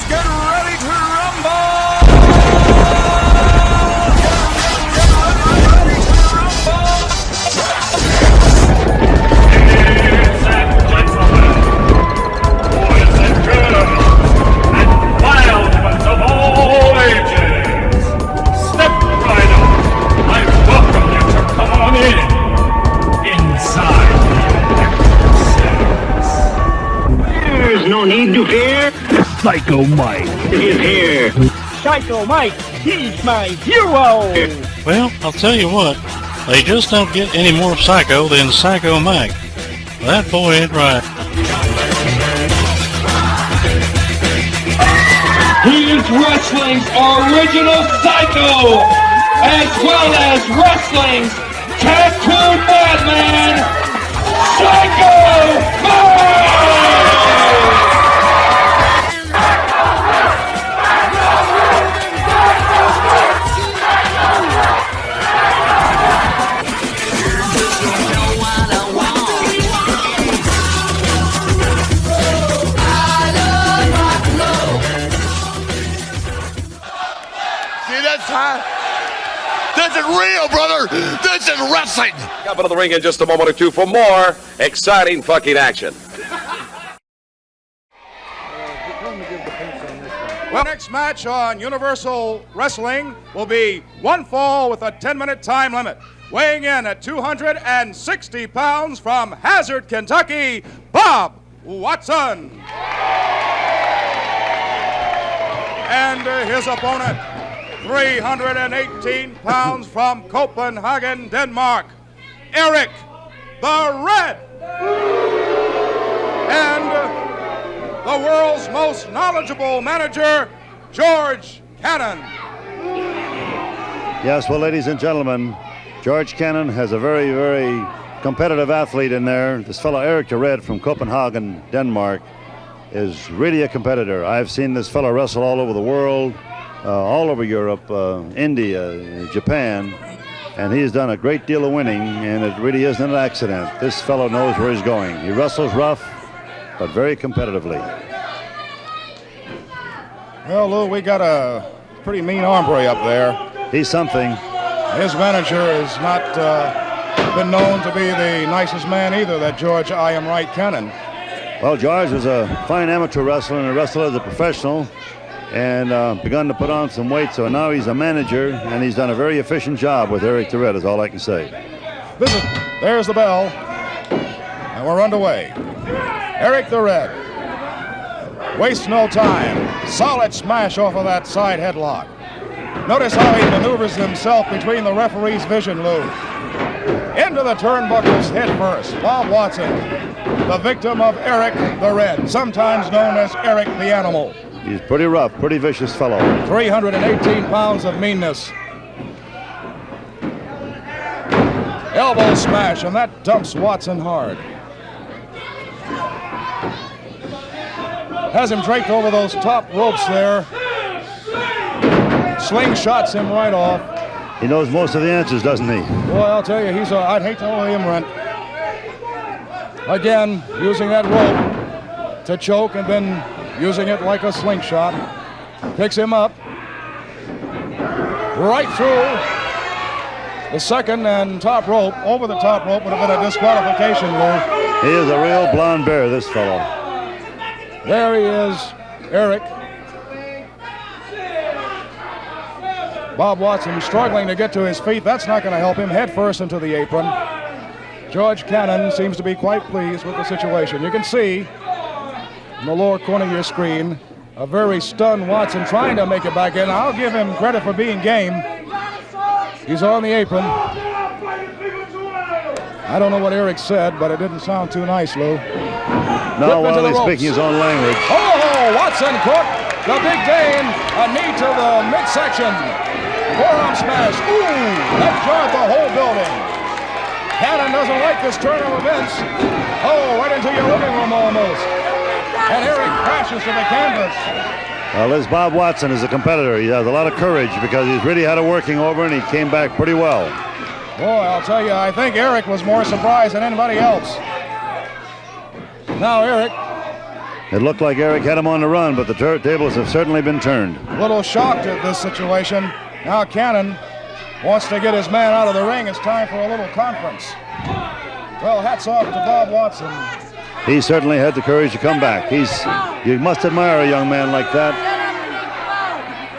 Get ready to rumble! Ladies and gentlemen, boys and girls, and wild ones of all ages, step right up. I welcome you to come on inside the electric cells. There's no need to fear. PsYcHo Mike Is here. PsYcHo Mike, he's my hero! Well, I'll tell you what, they just don't get any more psycho than PsYcHo Mike. That boy ain't right. He is wrestling's original Psycho, as well as wrestling's tattooed madman, PsYcHo Mike! This is real, brother. This is wrestling. Up into the ring in just a moment or two for more exciting fucking action. Well, next match on Universal Wrestling will be one fall with a 10-minute time limit. Weighing in at 260 pounds from Hazard, Kentucky, Bob Watson. And his opponent, 318 pounds from Copenhagen, Denmark, Eric the Red. And the world's most knowledgeable manager, George Cannon. Yes, well, ladies and gentlemen, George Cannon has a very, very competitive athlete in there. This fellow, Eric the Red from Copenhagen, Denmark, is really a competitor. I've seen this fellow wrestle all over the world, all over Europe, India, Japan, and he's done a great deal of winning, and it really isn't an accident. This fellow knows where he's going. He wrestles rough, but very competitively. Well, Lou, we got a pretty mean hombre up there. He's something. His manager has not been known to be the nicest man either, that George I Am Right Cannon. Well, George was a fine amateur wrestler and a wrestler as a professional, and begun to put on some weight, so now he's a manager, and he's done a very efficient job with Eric the Red, is all I can say. There's the bell, and we're underway. Eric the Red wastes no time. Solid smash off of that side headlock. Notice how he maneuvers himself between the referee's vision, Lou. Into the turnbuckles head first. Bob Watson, the victim of Eric the Red, sometimes known as Eric the Animal. He's pretty rough, pretty vicious fellow. 318 pounds of meanness. Elbow smash, and that dumps Watson hard. Has him draped over those top ropes there. Slingshots him right off. He knows most of the answers, doesn't he? Boy, I'll tell you, I'd hate to owe him rent. Again, using that rope to choke and then using it like a slingshot. Picks him up. Right through the second and top rope. Over the top rope would have been a disqualification, Lou. He is a real blonde bear, this fellow. There he is, Eric. Bob Watson struggling to get to his feet. That's not going to help him. Head first into the apron. George Cannon seems to be quite pleased with the situation. You can see in the lower corner of your screen a very stunned Watson trying to make it back in. I'll give him credit for being game. He's on the apron. I don't know what Eric said, but it didn't sound too nice, Lou. No, while he's speaking his own language. Oh, Watson caught the Big Dane. A knee to the midsection. Forearm smash. Ooh, that jarred the whole building. Cannon doesn't like this turn of events. Oh, right into your living room almost. And Eric crashes to the canvas. Well, this Bob Watson is a competitor. He has a lot of courage because he's really had a working over, and he came back pretty well. Boy, I'll tell you, I think Eric was more surprised than anybody else. Now Eric It looked like Eric had him on the run, but the tables have certainly been turned. A little shocked at this situation. Now Cannon wants to get his man out of the ring. It's time for a little conference. Well, hats off to Bob Watson. He certainly had the courage to come back. You must admire a young man like that.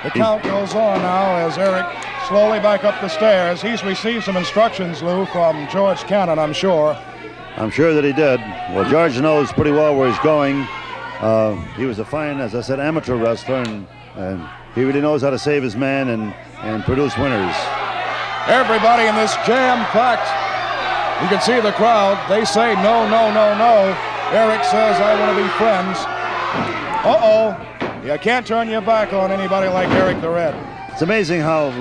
The count goes on now as Eric slowly back up the stairs. He's received some instructions, Lou, from George Cannon, I'm sure. I'm sure that he did. Well, George knows pretty well where he's going. He was a fine, as I said, amateur wrestler, and he really knows how to save his man and produce winners. Everybody in this jam-packed, you can see the crowd. They say no, no, no, no. Eric says, I want to be friends. Uh-oh. You can't turn your back on anybody like Eric the Red. It's amazing how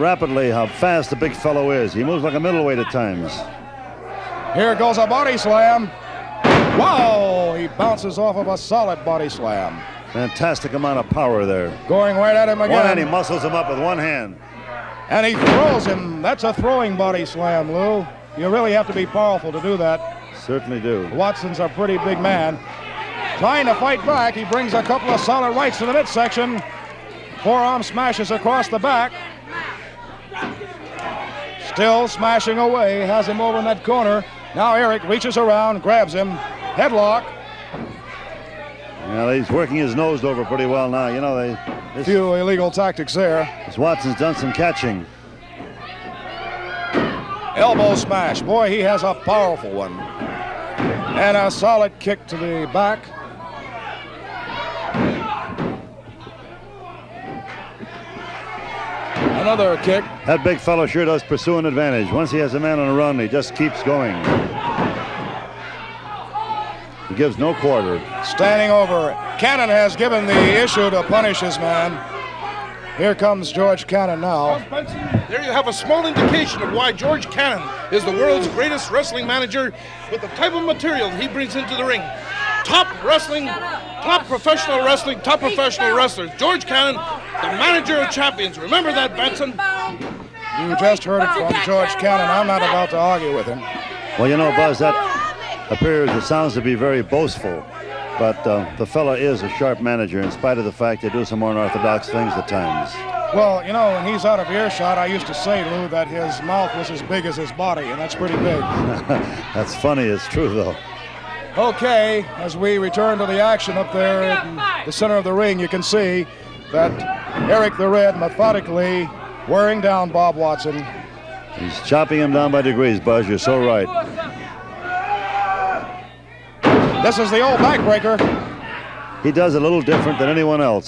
fast the big fellow is. He moves like a middleweight at times. Here goes a body slam. Wow! He bounces off of a solid body slam. Fantastic amount of power there. Going right at him again. One hand, he muscles him up with one hand. And he throws him. That's a throwing body slam, Lou. You really have to be powerful to do that. Certainly do. Watson's a pretty big man. Trying to fight back, he brings a couple of solid rights to the midsection. Forearm smashes across the back. Still smashing away, has him over in that corner. Now Eric reaches around, grabs him, headlock. Well, he's working his nose over pretty well now. You know, few illegal tactics there. This Watson's done some catching. Elbow smash. Boy, he has a powerful one. And a solid kick to the back. Another kick. That big fellow sure does pursue an advantage. Once he has a man on a run, he just keeps going. He gives no quarter. Standing over. Cannon has given the issue to punish his man. Here comes George Cannon now. There you have a small indication of why George Cannon is the world's greatest wrestling manager with the type of material he brings into the ring. Top wrestling, top professional wrestling, top professional wrestlers. George Cannon, the manager of champions. Remember that, Benson? You just heard it from George Cannon. I'm not about to argue with him. Well, you know, Buzz, that it sounds to be very boastful, but the fella is a sharp manager in spite of the fact they do some unorthodox things at times. Well, you know, when he's out of earshot, I used to say, Lou, that his mouth was as big as his body, and that's pretty big. That's funny. It's true, though. Okay, as we return to the action up there in the center of the ring, you can see that Eric the Red methodically wearing down Bob Watson. He's chopping him down by degrees, Buzz. You're so right. This is the old backbreaker. He does a little different than anyone else.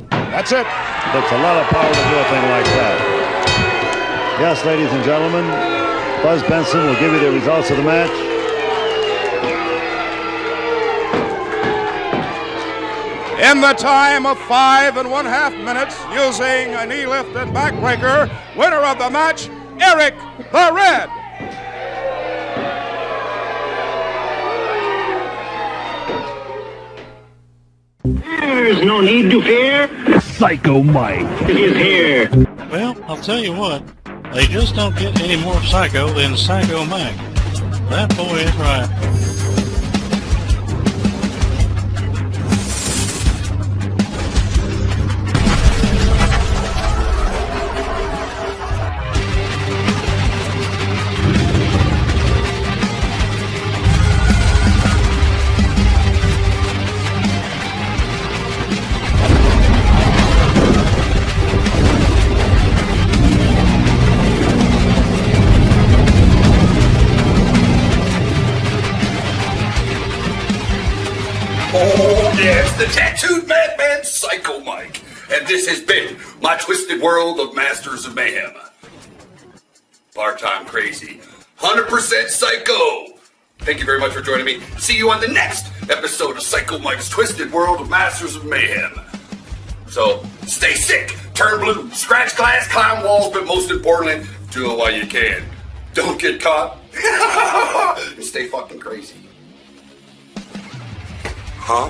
That's it. Takes a lot of power to do a thing like that. Yes, ladies and gentlemen, Buzz Benson will give you the results of the match. In the time of 5 1/2 minutes, using a knee lift and backbreaker, winner of the match, Eric the Red. There's no need to fear. Psycho Mike is here. Well, I'll tell you what, they just don't get any more psycho than PsYcHo Mike. That boy is right. The tattooed madman Psycho Mike, and this has been my twisted world of Masters of Mayhem. Part-time crazy, 100% psycho. Thank you very much for joining me. See you on the next episode of Psycho Mike's Twisted World of Masters of Mayhem. So, stay sick, turn blue, scratch glass, climb walls, but most importantly, do it while you can. Don't get caught. And stay fucking crazy. Huh?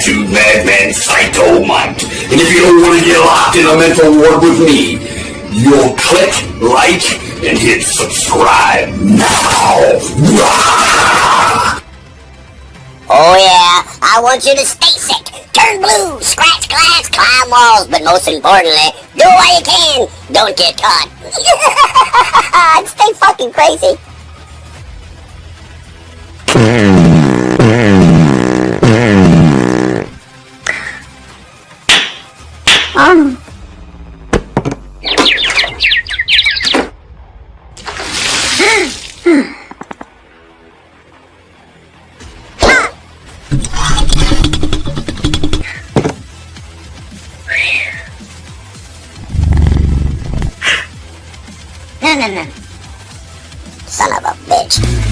tattooed madman Psycho Mike. And if you don't want to get locked in a mental ward with me, you'll click like and hit subscribe now. Oh yeah, I want you to stay sick, turn blue, scratch glass, climb walls, but most importantly, do what you can, don't get caught. And stay fucking crazy. No. Son of a bitch.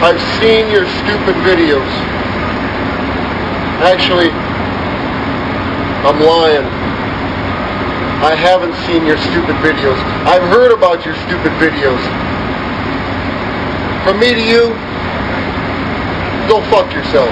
I've seen your stupid videos. Actually, I'm lying. I haven't seen your stupid videos. I've heard about your stupid videos. From me to you, go fuck yourself.